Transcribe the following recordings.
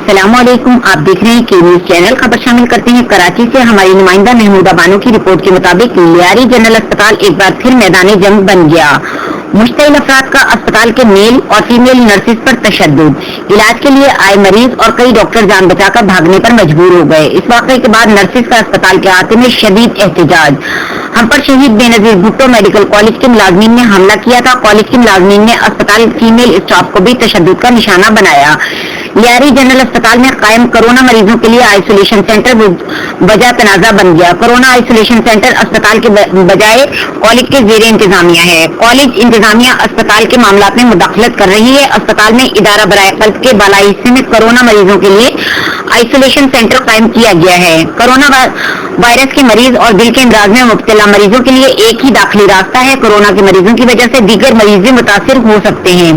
السلام علیکم، آپ دیکھ رہے ہیں کے نیوز چینل۔ خبر شامل کرتے ہیں کراچی سے۔ ہماری نمائندہ محمودہ بانو کی رپورٹ کے مطابق لیاری جنرل اسپتال ایک بار پھر میدان جنگ بن گیا۔ مشتعل افراد کا اسپتال کے میل اور فیمیل نرسز پر تشدد، علاج کے لیے آئے مریض اور کئی ڈاکٹر جان بچا کر بھاگنے پر مجبور ہو گئے۔ اس واقعے کے بعد نرسز کا اسپتال کے احاطے میں شدید احتجاج۔ ہم پر شہید بے نظیر بھٹو میڈیکل کالج کے ملازمین نے حملہ کیا تھا۔ کالج کے ملازمین نے اسپتال فیمیل اسٹاف کو بھی تشدد کا نشانہ بنایا۔ لیاری جنرل اسپتال میں قائم کورونا مریضوں کے لیے آئسولیشن سینٹر وجہ تنازع بن گیا۔ کورونا آئسولیشن سینٹر اسپتال کے بجائے کالج کے زیر انتظامیہ ہے۔ کالج انتظامیہ اسپتال کے معاملات میں مداخلت کر رہی ہے۔ اسپتال میں ادارہ برائے قلب کے بالائی حصے میں کورونا مریضوں کے لیے آئسولیشن سینٹر قائم کیا گیا ہے۔ کورونا وائرس کے مریض اور دل کے امراض میں مبتلا مریضوں کے لیے ایک ہی داخلی راستہ ہے۔ کورونا کے مریضوں کی وجہ سے دیگر مریض بھی متاثر ہو سکتے ہیں۔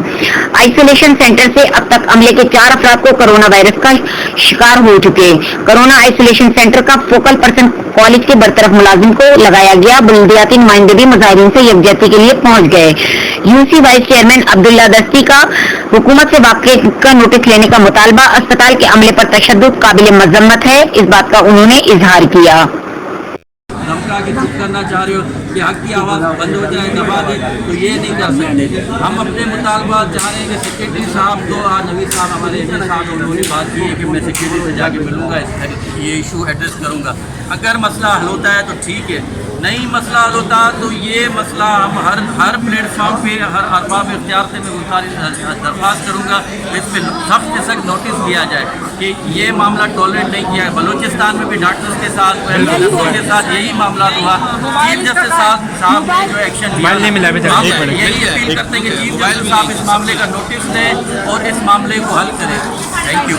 آئسولیشن سینٹر سے اب تک عملے کے 4 افراد کو کورونا وائرس کا شکار ہو چکے۔ کورونا آئسولیشن سینٹر کا فوکل پرسن کالج کے برطرف ملازم کو لگایا گیا۔ بلدیاتی نمائندے بھی مظاہرین سے یکجہتی کے لیے پہنچ گئے۔ یو سی وائس چیئرمین عبداللہ دستی کا حکومت سے واقعے کا نوٹس لینے کا مطالبہ۔ اسپتال کے عملے پر تشدد قابل مذمت ہے، اس بات کا انہوں نے اظہار کیا۔ کہ چپ کرنا چاہ رہے ہو کہ حق کی آواز بند ہو جائے، دبا دے، تو یہ نہیں کر سکتے۔ ہم اپنے مطالبات چاہ رہے ہیں کہ سیکریٹری صاحب کو، آج نوید صاحب ہمارے ایجنٹ صاحب انہوں نے بات کی ہے کہ میں سیکریٹری سے جا کے ملوں گا، یہ ایشو ایڈریس کروں گا۔ اگر مسئلہ حل ہوتا ہے تو ٹھیک ہے، نہیں مسئلہ حل ہوتا تو یہ مسئلہ ہم ہر پلیٹ فارم پہ، ہر ارباب اختیار سے میں درخواست کروں گا کہ اس پہ سخت سے سخت نوٹس دیا جائے کہ یہ معاملہ ٹالریٹ نہیں کیا ہے۔ بلوچستان میں بھی ڈاکٹرز کے ساتھ کے ساتھ یہی معاملات ہوا۔ چیف جسٹس صاحب نے جو ایکشن لیا، یہی اپیل کرتے ہیں کہ چیف جسٹس صاحب اس معاملے کا نوٹس لیں اور اس معاملے کو حل کریں۔ Thank you.